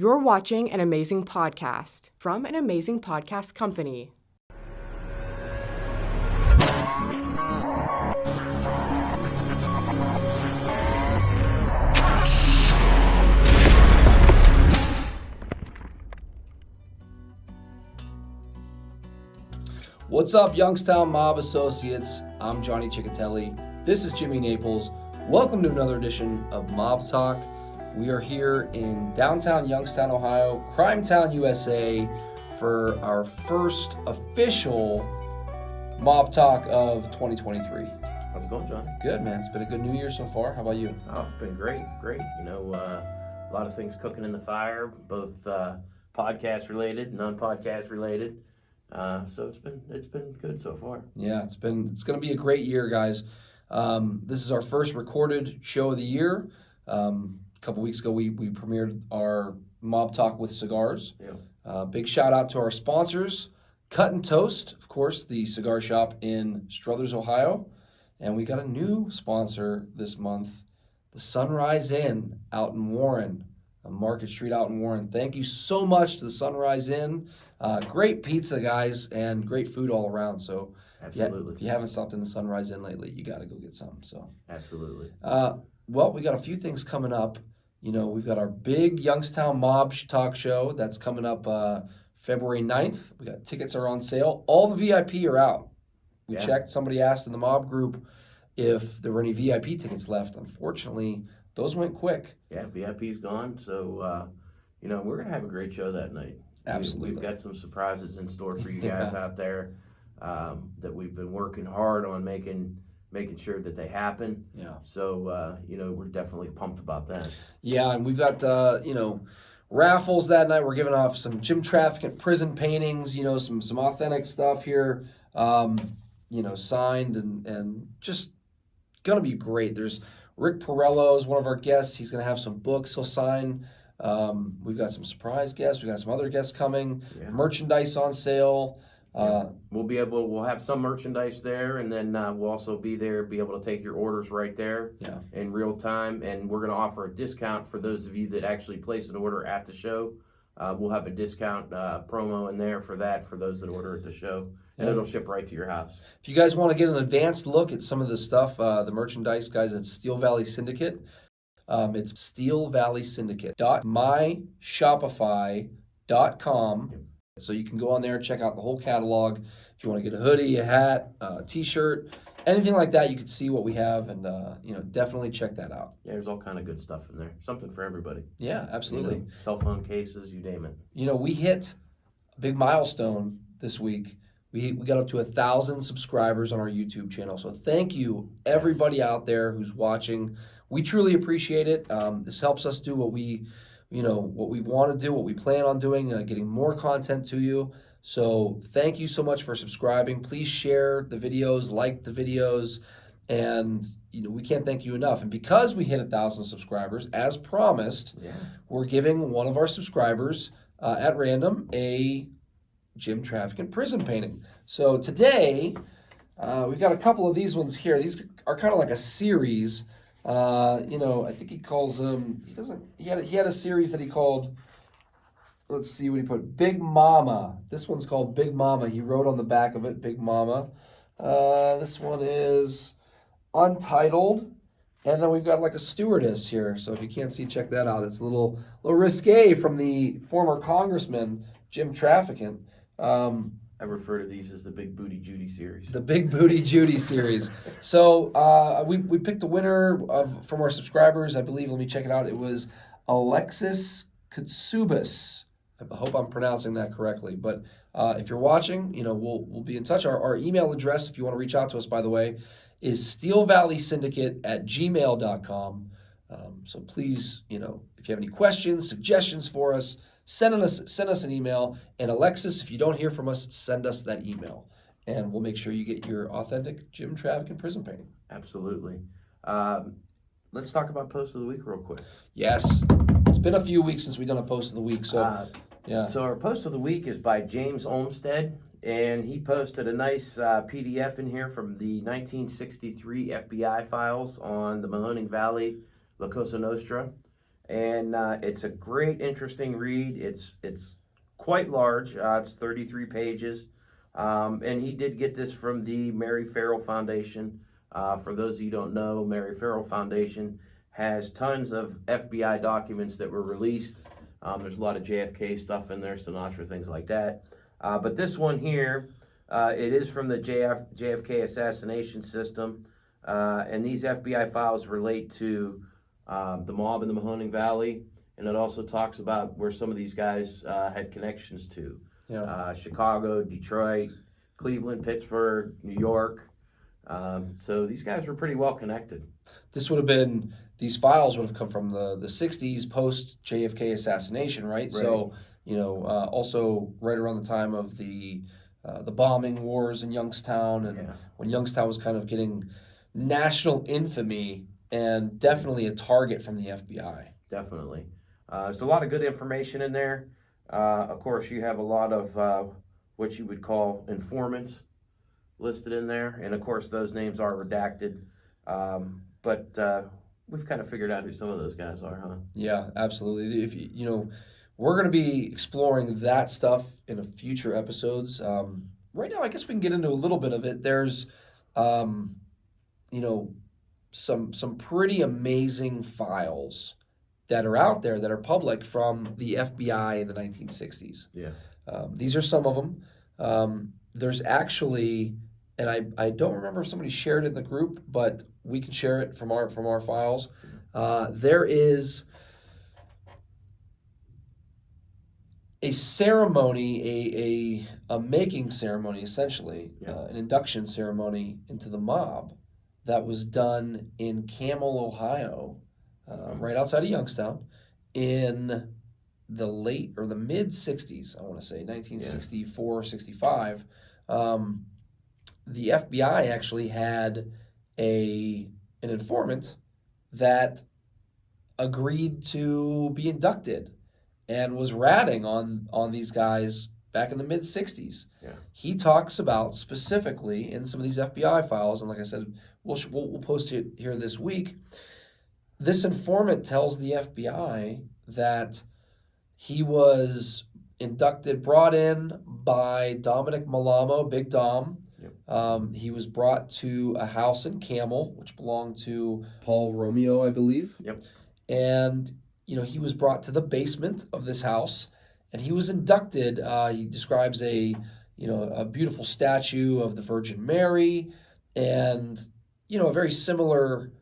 You're watching an amazing podcast from an amazing podcast company. What's up, Youngstown Mob Associates? I'm Johnny Ciccatelli. This is Jimmy Naples. Welcome to another edition of Mob Talk. We are here in downtown Youngstown, Ohio, Crime Town, USA, for our first official Mob Talk of 2023. How's it going, Johnny? Good, man. It's been a good New Year so far. How about you? Oh, it's been great. You know, a lot of things cooking in the fire, both podcast related, non-podcast related. So it's been good so far. Yeah, it's going to be a great year, guys. This is our first recorded show of the year. A couple weeks ago, we premiered our Mob Talk with cigars. Yeah. Big shout out to our sponsors, Cut and Toast, of course, the cigar shop in Struthers, Ohio. And we got a new sponsor this month, the Sunrise Inn out in Warren, on Market Street out in Warren. Thank you so much to the Sunrise Inn. Great pizza, guys, and great food all around. So absolutely, if you haven't stopped in the Sunrise Inn lately, you got to go get some. So absolutely. Well, we got a few things coming up. You know, we've got our big Youngstown Mob Talk show that's coming up February 9th. We got tickets are on sale. All the VIP are out. We checked. Somebody asked in the mob group if there were any VIP tickets left. Unfortunately, those went quick. Yeah, VIP's gone. So, you know, we're going to have a great show that night. Absolutely. We've got some surprises in store for you guys out there that we've been working hard on making sure that they happen. Yeah. So, you know, we're definitely pumped about that. Yeah, and we've got, you know, raffles that night. We're giving off some Jim Trafficant prison paintings, you know, some authentic stuff here, you know, signed and just going to be great. There's Rick Porello is one of our guests. He's going to have some books he'll sign. We've got some surprise guests. We've got some other guests coming. Yeah. Merchandise on sale. We'll have some merchandise there, and then we'll also be able to take your orders right there in real time. And we're going to offer a discount for those of you that actually place an order at the show. We'll have a discount promo in there for those that order at the show, and it'll ship right to your house. If you guys want to get an advanced look at some of the stuff, the merchandise, guys, it's Steel Valley Syndicate. It's Steel Valley Syndicate. myshopify.com. So you can go on there and check out the whole catalog. If you want to get a hoodie, a hat, a t-shirt, anything like that, you can see what we have, and you know, definitely check that out. Yeah, there's all kind of good stuff in there. Something for everybody. Yeah, absolutely. You know, cell phone cases, you name it. You know, we hit a big milestone this week. We got up to 1,000 subscribers on our YouTube channel. So thank you, everybody out there who's watching. We truly appreciate it. This helps us do what we want to do, what we plan on doing, getting more content to you. So thank you so much for subscribing. Please share the videos, like the videos, and you know, we can't thank you enough. And because we hit 1,000 subscribers, as promised, we're giving one of our subscribers at random a Jim Trafficant prison painting. So today, we've got a couple of these ones here. These are kind of like a series. You know, I think he calls them, he had a series that he called, let's see what he put, Big Mama. This one's called Big Mama. He wrote on the back of it, Big Mama. This one is Untitled. And then we've got like a stewardess here. So if you can't see, check that out. It's a little risque from the former Congressman, Jim Trafficant. I refer to these as the Big Booty Judy series. The Big Booty Judy series. So we picked the winner from our subscribers. I believe, let me check it out. It was Alexis Katsubas. I hope I'm pronouncing that correctly. But if you're watching, you know, we'll be in touch. Our email address, if you want to reach out to us, by the way, is steelvalleysyndicate@gmail.com. So please, you know, if you have any questions, suggestions for us, send us an email. And Alexis, if you don't hear from us, send us that email. And we'll make sure you get your authentic Jim Trafficant prison painting. Absolutely. Let's talk about Post of the Week real quick. Yes. It's been a few weeks since we've done a Post of the Week. So, So our Post of the Week is by James Olmstead. And he posted a nice PDF in here from the 1963 FBI files on the Mahoning Valley La Cosa Nostra. and it's a great, interesting read. It's quite large. It's 33 pages, and he did get this from the Mary Farrell Foundation. For those of you who don't know, Mary Farrell Foundation has tons of FBI documents that were released. There's a lot of JFK stuff in there, Sinatra, things like that. But this one here, it is from the JFK assassination system, and these FBI files relate to the mob in the Mahoning Valley, and it also talks about where some of these guys had connections to. Yeah. Chicago, Detroit, Cleveland, Pittsburgh, New York. So these guys were pretty well connected. These files would have come from the 60s post JFK assassination, right? So, also right around the time of the bombing wars in Youngstown, and when Youngstown was kind of getting national infamy and definitely a target from the FBI. Definitely. There's a lot of good information in there. Of course, you have a lot of what you would call informants listed in there, and of course those names are redacted. But we've kind of figured out who some of those guys are, huh? Yeah, absolutely. If we're going to be exploring that stuff in a future episodes. Right now, I guess we can get into a little bit of it. There's, some pretty amazing files that are out there that are public from the FBI in the 1960s. Yeah. These are some of them. There's actually, and I don't remember if somebody shared it in the group, but we can share it from our files. There is a ceremony, a making ceremony, essentially, an induction ceremony into the mob that was done in Campbell, Ohio, right outside of Youngstown, in the late or the mid 60s, I want to say, 1964, 65. The FBI actually had an informant that agreed to be inducted and was ratting on these guys back in the mid 60s. Yeah. He talks about specifically in some of these FBI files, and like I said, we'll post it here this week. This informant tells the FBI that he was brought in by Dominic Malamo, Big Dom. Yep. He was brought to a house in Campbell, which belonged to Paul Romeo, I believe. Yep. And he was brought to the basement of this house, and he was inducted. He describes a beautiful statue of the Virgin Mary, and a very similar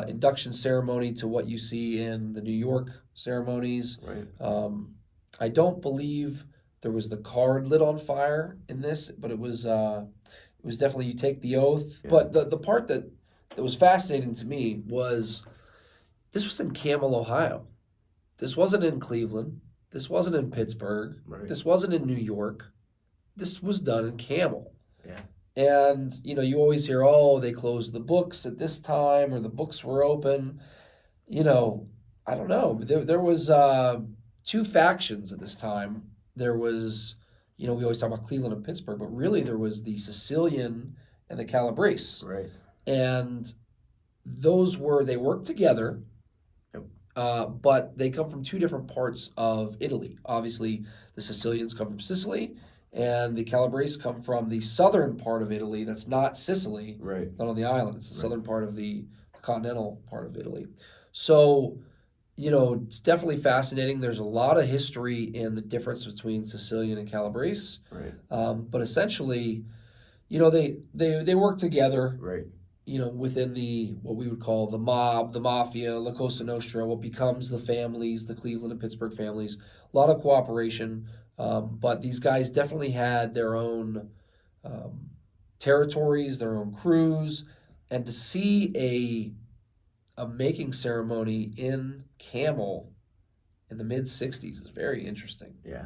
induction ceremony to what you see in the New York ceremonies. Right. I don't believe there was the card lit on fire in this, but it was definitely you take the oath. Yeah. But the part that was fascinating to me was this was in Campbell, Ohio. This wasn't in Cleveland. This wasn't in Pittsburgh. Right. This wasn't in New York. This was done in Campbell. Yeah. And, you always hear, they closed the books at this time, or the books were open. I don't know. There was two factions at this time. There was, we always talk about Cleveland and Pittsburgh, but really there was the Sicilian and the Calabrese. Right. And they worked together. But they come from two different parts of Italy. Obviously, the Sicilians come from Sicily, and the Calabrese come from the southern part of Italy that's not Sicily, right? Not on the island. It's the southern part of the continental part of Italy. So, it's definitely fascinating. There's a lot of history in the difference between Sicilian and Calabrese. Right. But essentially, they work together. Right. Within what we would call the mob, the mafia, La Cosa Nostra, what becomes the families, the Cleveland and Pittsburgh families. A lot of cooperation, but these guys definitely had their own territories, their own crews, and to see a making ceremony in Campbell in the mid 60s is very interesting. Yeah,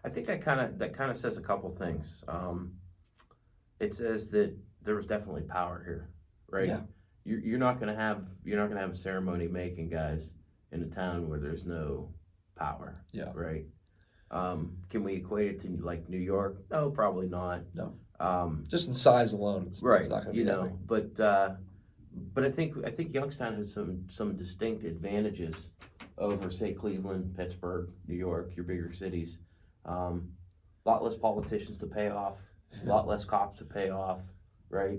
I think that kind of says a couple things. It says that there was definitely power here, right? Yeah. You're not gonna have a ceremony making guys in a town where there's no power. Yeah. Right. Can we equate it to like New York? No, probably not. No. Just in size alone, it's not gonna be that way. But But I think Youngstown has some distinct advantages over, say, Cleveland, Pittsburgh, New York, your bigger cities. A lot less politicians to pay off, a lot less cops to pay off, right?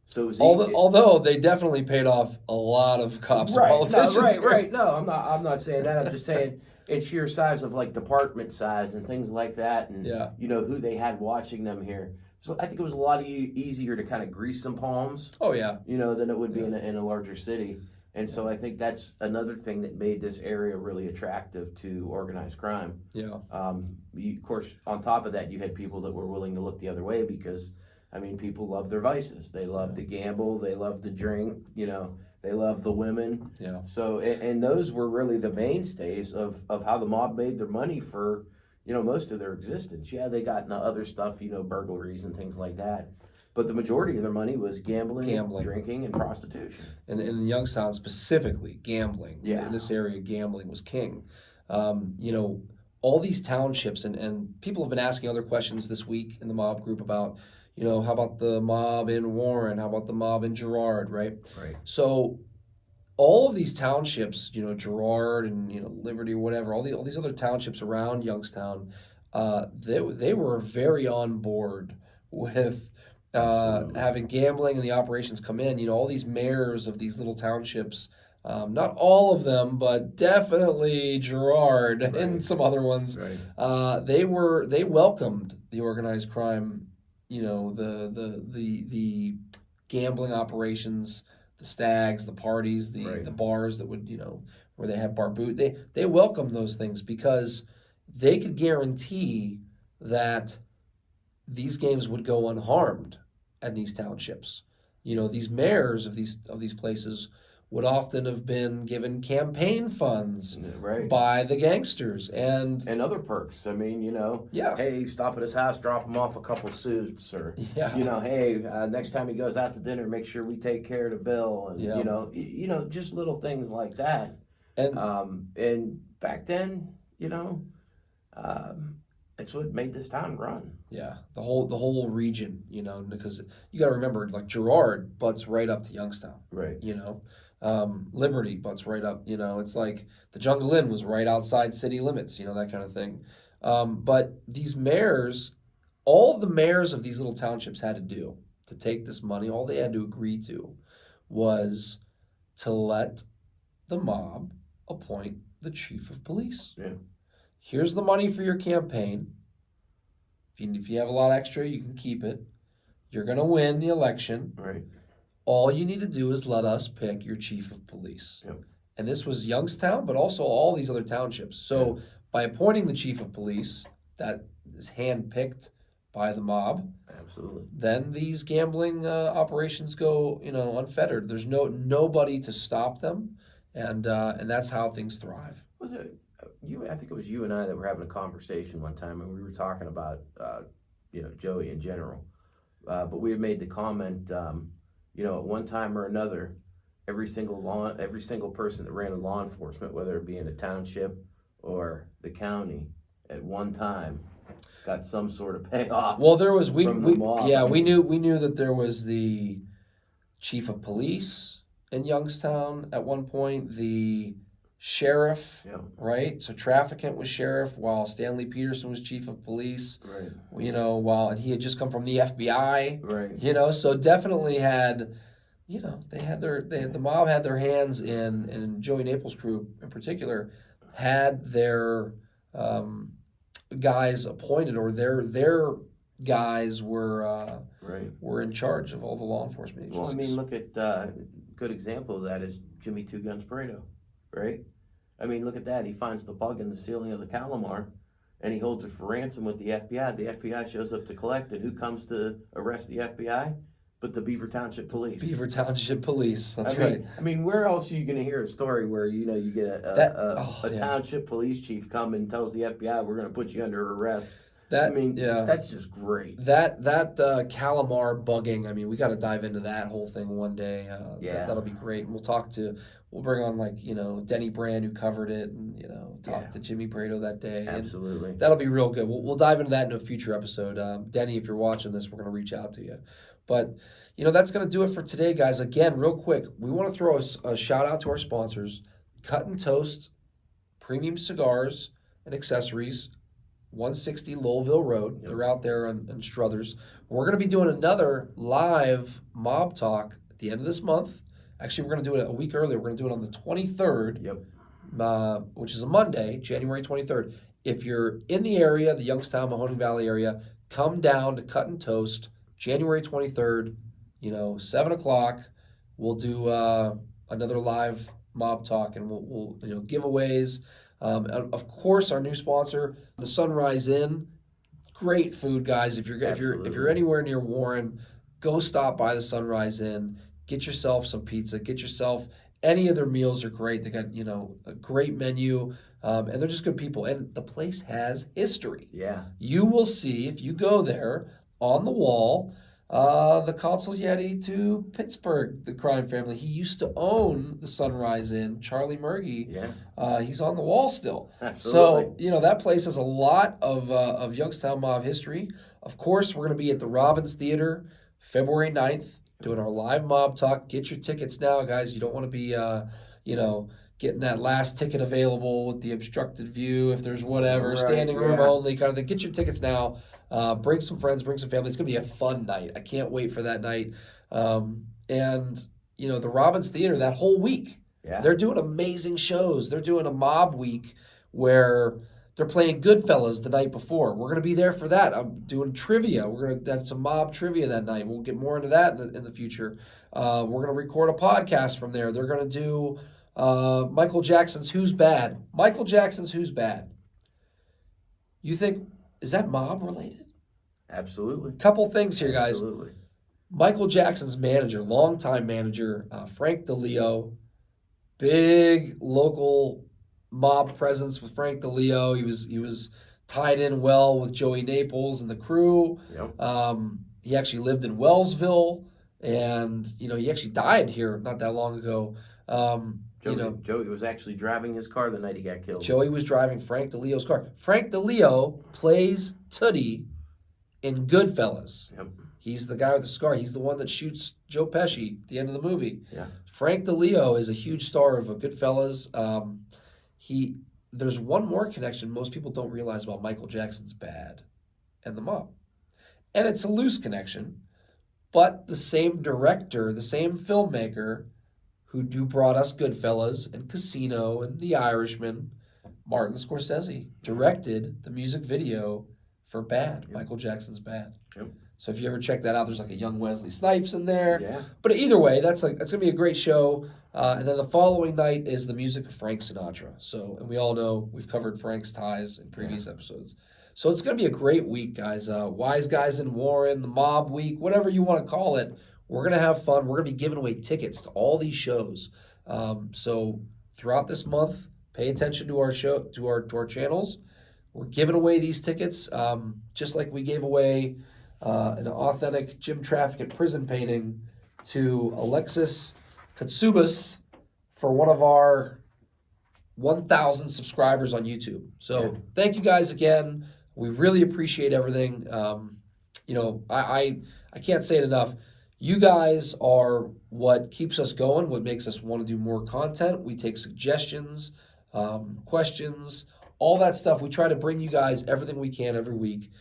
So although they definitely paid off a lot of cops and politicians. Right. No, I'm not saying that. I'm just saying it's sheer size of like department size and things like that, and who they had watching them here. So I think it was a lot easier to kind of grease some palms. Oh yeah. Than it would be in a larger city. And so I think that's another thing that made this area really attractive to organized crime. Yeah. Of course, on top of that, you had people that were willing to look the other way because, people love their vices. They love to gamble. They love to drink. They love the women. Yeah. So, and those were really the mainstays of how the mob made their money for, most of their existence. Yeah, they got into other stuff, burglaries and things like that. But the majority of their money was gambling, drinking, and prostitution. And in Youngstown specifically, gambling. Yeah. In this area, gambling was king. All these townships, and people have been asking other questions this week in the mob group about, how about the mob in Warren? How about the mob in Girard, right? Right. So all of these townships, Girard and, Liberty or whatever, all these other townships around Youngstown, they were very on board with having gambling and the operations come in. All these mayors of these little townships, not all of them, but definitely Girard and some other ones. Right. They welcomed the organized crime, the gambling operations, the stags, the parties, the bars that would, where they had bar boot. They welcomed those things because they could guarantee that these games would go unharmed at these townships. These mayors of these places would often have been given campaign funds by the gangsters and other perks. Hey, stop at his house, drop him off a couple suits, or hey, next time he goes out to dinner, make sure we take care of the bill, and just little things like that. And back then, it's what made this town run. Yeah, the whole region, because you got to remember, like Girard butts right up to Youngstown, right? Liberty butts right up. It's like the Jungle Inn was right outside city limits, that kind of thing. But these mayors, all the mayors of these little townships had to do to take this money, all they had to agree to was to let the mob appoint the chief of police. Yeah. Here's the money for your campaign. If you have a lot extra, you can keep it. You're going to win the election. Right. All you need to do is let us pick your chief of police. Yep. And this was Youngstown, but also all these other townships. So by appointing the chief of police, that is handpicked by the mob. Absolutely. Then these gambling operations go, unfettered. There's nobody to stop them, and that's how things thrive. Was it you? I think it was you and I that were having a conversation one time, and we were talking about Joey in general. But we had made the comment, at one time or another, every single person that ran in law enforcement, whether it be in a township or the county, at one time got some sort of payoff. Well, there was the mob. we knew that there was the chief of police in Youngstown at one point, the sheriff, right? So Trafficant was sheriff while Stanley Peterson was chief of police. Right. While he had just come from the FBI. Right. So definitely had, the mob had their hands in, and Joey Naples' crew in particular had their guys appointed, or their guys were in charge of all the law enforcement agencies. Well, look at good example of that is Jimmy Two Guns Pareto, right? Look at that. He finds the bug in the ceiling of the Calamar, and he holds it for ransom with the FBI. The FBI shows up to collect, and who comes to arrest the FBI? But the Beaver Township Police. Beaver Township Police. That's right. Where else are you going to hear a story where you get a township police chief come and tells the FBI, "We're going to put you under arrest"? That's just great. That Calamar bugging. We got to dive into that whole thing one day. That'll be great. And we'll bring on Denny Brand, who covered it, and talk to Jimmy Pareto that day. Absolutely. And that'll be real good. We'll dive into that in a future episode. Denny, if you're watching this, we're going to reach out to you. But, that's going to do it for today, guys. Again, real quick, we want to throw a shout out to our sponsors, Cut and Toast, Premium Cigars and Accessories, 160 Lowellville Road. Yep. They're out there in Struthers. We're going to be doing another live mob talk at the end of this month. Actually, we're going to do it a week earlier. We're going to do it on the 23rd, which is a Monday, January 23rd. If you're in the area, the Youngstown, Mahoning Valley area, come down to Cut and Toast, January 23rd, 7 o'clock. We'll do another live mob talk, and we'll giveaways. Of course, our new sponsor, the Sunrise Inn. Great food, guys. If you're anywhere near Warren, go stop by the Sunrise Inn. Get yourself some pizza. Get yourself any of their meals are great. They got a great menu, and they're just good people. And the place has history. Yeah, you will see if you go there on the wall. The consigliere to Pittsburgh, the crime family. He used to own the Sunrise Inn, Charlie Murgy. Yeah. He's on the wall still. Absolutely. So, that place has a lot of Youngstown mob history. Of course, we're going to be at the Robbins Theater February 9th doing our live mob talk. Get your tickets now, guys. You don't want to be, getting that last ticket available with the obstructed view if there's whatever, standing room only kind of thing. Get your tickets now. Bring some friends, bring some family. It's going to be a fun night. I can't wait for that night. And, the Robbins Theater, that whole week, they're doing amazing shows. They're doing a mob week where they're playing Goodfellas the night before. We're going to be there for that. I'm doing trivia. We're going to have some mob trivia that night. We'll get more into that in the future. We're going to record a podcast from there. They're going to do Michael Jackson's Who's Bad. Michael Jackson's Who's Bad. You think, is that mob related? Absolutely. Couple things here, guys. Absolutely. Michael Jackson's manager, longtime manager, Frank DeLeo, big local mob presence with Frank DeLeo. He was tied in well with Joey Naples and the crew. Yep. He actually lived in Wellsville, and he actually died here not that long ago. Joey was actually driving his car the night he got killed. Joey was driving Frank DeLeo's car. Frank DeLeo plays Tootie in Goodfellas. Yep. He's the guy with the scar. He's the one that shoots Joe Pesci at the end of the movie. Yeah. Frank DeLeo is a huge star of Goodfellas. There's one more connection most people don't realize about Michael Jackson's Bad and the mob. And it's a loose connection, but the same director, the same filmmaker who brought us Goodfellas and Casino and The Irishman, Martin Scorsese, directed the music video for Bad, Michael Jackson's Bad. Yep. So if you ever check that out, there's like a young Wesley Snipes in there. Yeah. But either way, that's gonna be a great show. And then the following night is the music of Frank Sinatra. So, and we all know we've covered Frank's ties in previous episodes. So it's gonna be a great week, guys. Wise Guys in Warren, the Mob Week, whatever you want to call it. We're gonna have fun. We're gonna be giving away tickets to all these shows. So throughout this month, pay attention to our show, to our channels. We're giving away these tickets, just like we gave away an authentic Jim Traffic prison painting to Alexis Katsubas for one of our 1,000 subscribers on YouTube. So thank you guys again. We really appreciate everything. I can't say it enough. You guys are what keeps us going, what makes us want to do more content. We take suggestions, questions, all that stuff. We try to bring you guys everything we can every week.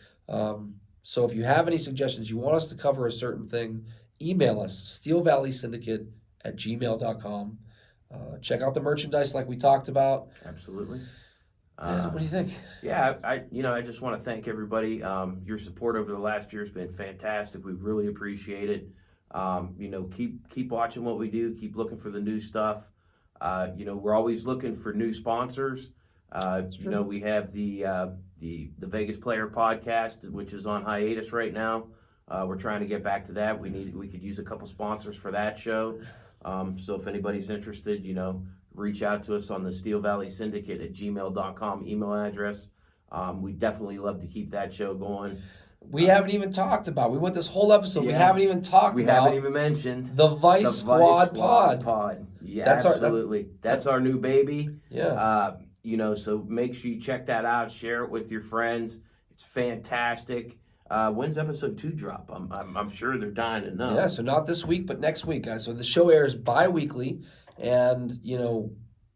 So if you have any suggestions, you want us to cover a certain thing, email us, steelvalleysyndicate@gmail.com. Check out the merchandise like we talked about. Absolutely. What do you think? Yeah, I just want to thank everybody. Your support over the last year has been fantastic. We really appreciate it. Keep watching what we do. Keep looking for the new stuff. We're always looking for new sponsors. We have the Vegas Player podcast, which is on hiatus right now. We're trying to get back to that. We could use a couple sponsors for that show. So if anybody's interested, reach out to us on the Steel Valley Syndicate at gmail.com email address. We definitely love to keep that show going. We haven't even talked about. We went this whole episode. We haven't even talked about. We haven't even mentioned the Vice Squad pod. Yeah, absolutely. That's our new baby. Yeah. So make sure you check that out. Share it with your friends. It's fantastic. When's episode 2 drop? I'm sure they're dying to know. Yeah, so not this week, but next week, guys. So the show airs bi-weekly, and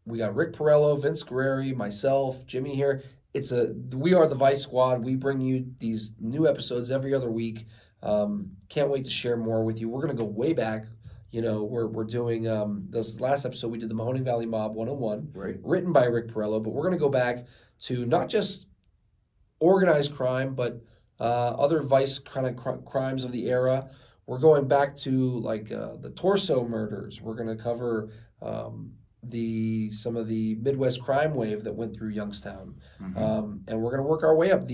we got Rick Perello, Vince Guerreri, myself, Jimmy here. We are the Vice Squad. We bring you these new episodes every other week. Can't wait to share more with you. We're gonna go way back. We're doing this last episode. We did the Mahoning Valley Mob 101, right, written by Rick Perello. But we're gonna go back to not just organized crime, but other vice kind of crimes of the era. We're going back to the Torso murders. We're going to cover some of the Midwest crime wave that went through Youngstown, and we're going to work our way up.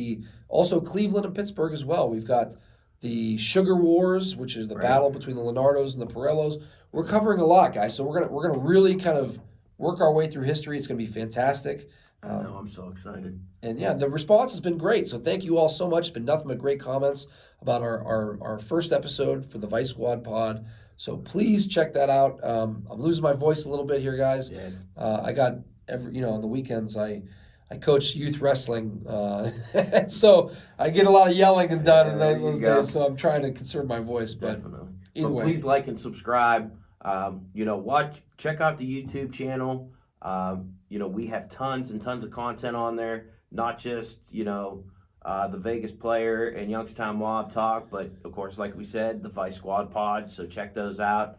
Also Cleveland and Pittsburgh as well. We've got the Sugar Wars, which is the battle between the Leonardos and the Perellos. We're covering a lot, guys. So we're gonna really kind of work our way through history. It's going to be fantastic. I know, I'm so excited. And yeah, the response has been great. So thank you all so much. It's been nothing but great comments about our first episode for the Vice Squad pod. So please check that out. I'm losing my voice a little bit here, guys. Yeah. I got on the weekends I coach youth wrestling, so I get a lot of yelling and done in those days. So I'm trying to conserve my voice. Definitely. But either way, please like and subscribe. Check out the YouTube channel. We have tons and tons of content on there, not just, the Vegas Player and Youngstown Mob Talk, but of course, like we said, the Vice Squad pod. So check those out.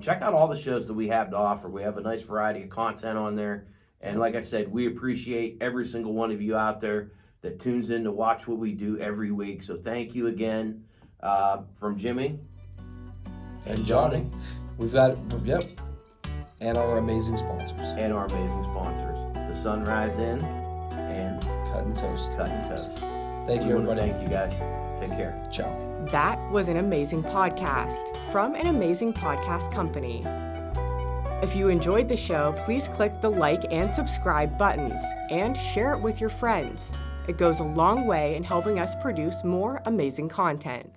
Check out all the shows that we have to offer. We have a nice variety of content on there. And like I said, we appreciate every single one of you out there that tunes in to watch what we do every week. So thank you again from Jimmy and Johnny. We've got, and our amazing sponsors. The Sunrise Inn and Cut and Toast. Thank you, everybody. Thank you, guys. Take care. Ciao. That was an amazing podcast from an amazing podcast company. If you enjoyed the show, please click the like and subscribe buttons and share it with your friends. It goes a long way in helping us produce more amazing content.